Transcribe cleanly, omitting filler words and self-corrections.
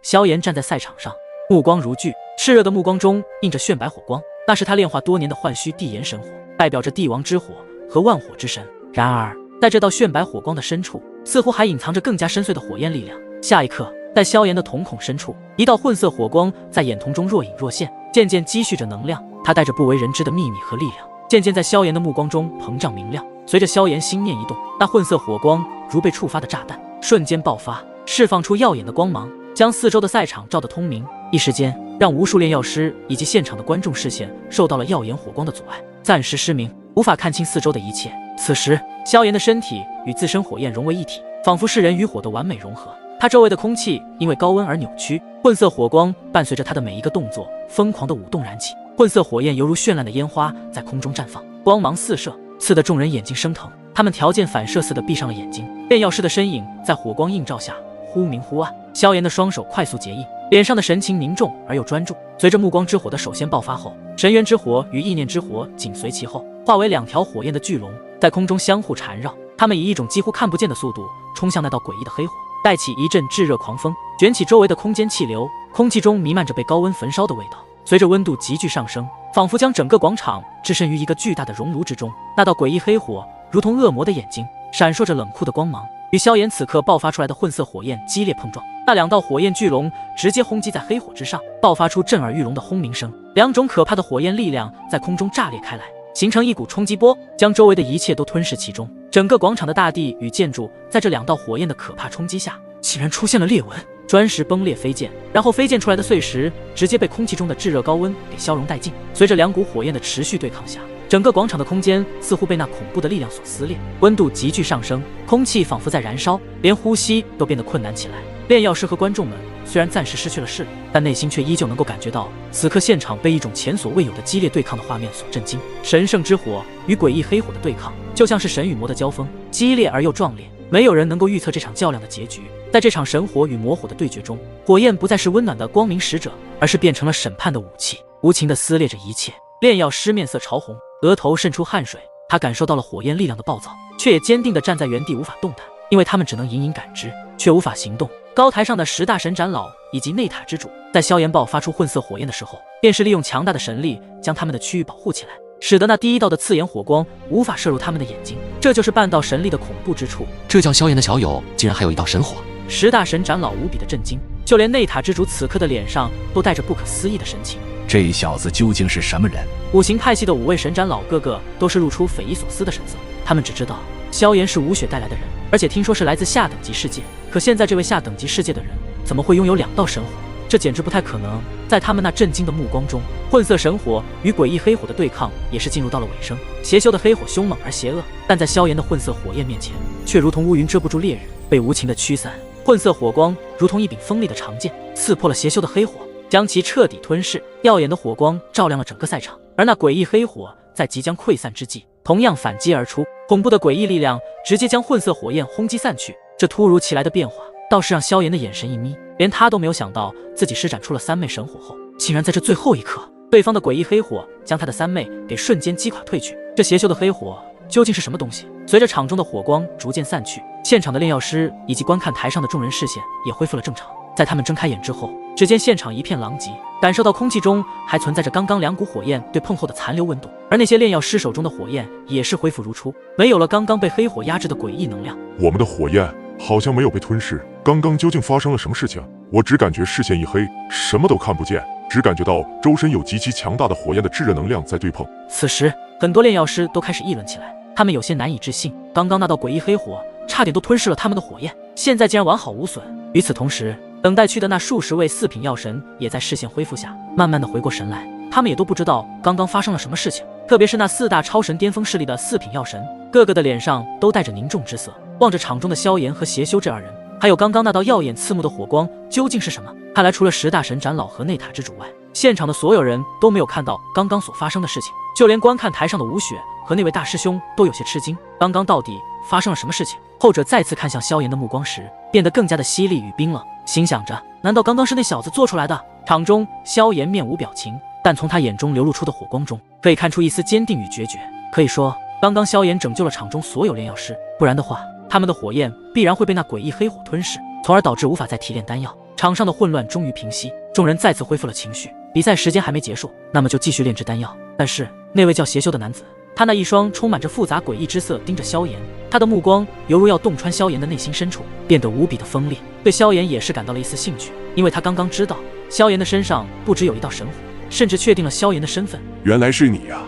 萧炎站在赛场上，目光如炬，炽热的目光中映着炫白火光，那是他炼化多年的幻虚地炎神火，代表着帝王之火和万火之神。然而，在这道炫白火光的深处，似乎还隐藏着更加深邃的火焰力量。下一刻，在萧炎的瞳孔深处，一道混色火光在眼瞳中若隐若现，渐渐积蓄着能量。它带着不为人知的秘密和力量，渐渐在萧炎的目光中膨胀明亮。随着萧炎心念一动，那混色火光如被触发的炸弹，瞬间爆发，释放出耀眼的光芒，将四周的赛场照得通明。一时间，让无数炼药师以及现场的观众视线受到了耀眼火光的阻碍，暂时失明，无法看清四周的一切。此时，萧炎的身体与自身火焰融为一体，仿佛是人与火的完美融合。他周围的空气因为高温而扭曲，混色火光伴随着他的每一个动作疯狂的舞动燃起，混色火焰犹如绚烂的烟花在空中绽放，光芒四射，刺得众人眼睛生疼。他们条件反射似的闭上了眼睛。炼药师的身影在火光映照下忽明忽暗，萧炎的双手快速结印，脸上的神情凝重而又专注。随着目光之火的首先爆发后，神元之火与意念之火紧随其后，化为2条火焰的巨龙，在空中相互缠绕。他们以一种几乎看不见的速度冲向那道诡异的黑火，带起一阵炙热狂风，卷起周围的空间气流，空气中弥漫着被高温焚烧的味道。随着温度急剧上升，仿佛将整个广场置身于一个巨大的熔炉之中。那道诡异黑火如同恶魔的眼睛，闪烁着冷酷的光芒，与萧炎此刻爆发出来的混色火焰激烈碰撞。那2道火焰巨龙直接轰击在黑火之上，爆发出震耳欲聋的轰鸣声。2种可怕的火焰力量在空中炸裂开来，形成一股冲击波，将周围的一切都吞噬其中。整个广场的大地与建筑在这2道火焰的可怕冲击下，竟然出现了裂纹，砖石崩裂飞溅，然后飞溅出来的碎石直接被空气中的炙热高温给消融殆尽。随着2股火焰的持续对抗下，整个广场的空间似乎被那恐怖的力量所撕裂，温度急剧上升，空气仿佛在燃烧，连呼吸都变得困难起来。炼药师和观众们虽然暂时失去了视力，但内心却依旧能够感觉到此刻现场被一种前所未有的激烈对抗的画面所震惊。神圣之火与诡异黑火的对抗，就像是神与魔的交锋，激烈而又壮烈。没有人能够预测这场较量的结局。在这场神火与魔火的对决中，火焰不再是温暖的光明使者，而是变成了审判的武器，无情地撕裂着一切。炼药师面色潮红，额头渗出汗水，他感受到了火焰力量的暴躁，却也坚定地站在原地无法动弹，因为他们只能隐隐感知，却无法行动。高台上的10大神长老以及内塔之主，在萧炎爆发出混色火焰的时候，便是利用强大的神力将他们的区域保护起来，使得那第一道的刺眼火光无法射入他们的眼睛。这就是半道神力的恐怖之处。这叫萧炎的小友竟然还有一道神火！10大神长老无比的震惊，就连内塔之主此刻的脸上都带着不可思议的神情。这小子究竟是什么人？五行派系的5位神长老个个都是露出匪夷所思的神色，他们只知道萧炎是吴雪带来的人，而且听说是来自下等级世界。可现在这位下等级世界的人怎么会拥有2道神火？这简直不太可能。在他们那震惊的目光中，混色神火与诡异黑火的对抗也是进入到了尾声。邪修的黑火凶猛而邪恶，但在萧炎的混色火焰面前，却如同乌云遮不住烈日，被无情的驱散。混色火光如同一柄锋利的长剑，刺破了邪修的黑火，将其彻底吞噬。耀眼的火光照亮了整个赛场，而那诡异黑火在即将溃散之际，同样反击而出，恐怖的诡异力量直接将混色火焰轰击散去。这突如其来的变化倒是让萧炎的眼神一眯，连他都没有想到自己施展出了3昧神火后，竟然在这最后一刻，对方的诡异黑火将他的3昧给瞬间击垮退去。这邪修的黑火究竟是什么东西？随着场中的火光逐渐散去，现场的炼药师以及观看台上的众人视线也恢复了正常。在他们睁开眼之后，只见现场一片狼藉，感受到空气中还存在着刚刚2股火焰对碰后的残留温度，而那些炼药师手中的火焰也是恢复如初，没有了刚刚被黑火压制的诡异能量。我们的火焰好像没有被吞噬，刚刚究竟发生了什么事情？我只感觉视线一黑，什么都看不见，只感觉到周身有极其强大的火焰的炙热能量在对碰。此时，很多炼药师都开始议论起来，他们有些难以置信，刚刚那道诡异黑火差点都吞噬了他们的火焰，现在竟然完好无损。与此同时，等待区的那数十位4品药神也在视线恢复下，慢慢的回过神来，他们也都不知道刚刚发生了什么事情。特别是那4大超神巅峰势力的4品药神，个个的脸上都带着凝重之色，望着场中的萧炎和邪修这2人，还有刚刚那道耀眼刺目的火光究竟是什么？看来除了10大神长老和内塔之主外，现场的所有人都没有看到刚刚所发生的事情，就连观看台上的吴雪和那位大师兄都有些吃惊，刚刚到底发生了什么事情？后者再次看向萧炎的目光时，变得更加的犀利与冰冷，心想着难道刚刚是那小子做出来的？场中萧炎面无表情，但从他眼中流露出的火光中，可以看出一丝坚定与决绝。可以说，刚刚萧炎拯救了场中所有炼药师，不然的话，他们的火焰必然会被那诡异黑火吞噬，从而导致无法再提炼丹药。场上的混乱终于平息，众人再次恢复了情绪。比赛时间还没结束，那么就继续炼制丹药。但是那位叫邪修的男子，他那一双充满着复杂诡异之色盯着萧炎，他的目光犹如要洞穿萧炎的内心深处，变得无比的锋利。对萧炎也是感到了一丝兴趣，因为他刚刚知道萧炎的身上不只有一道神火，甚至确定了萧炎的身份。原来是你呀！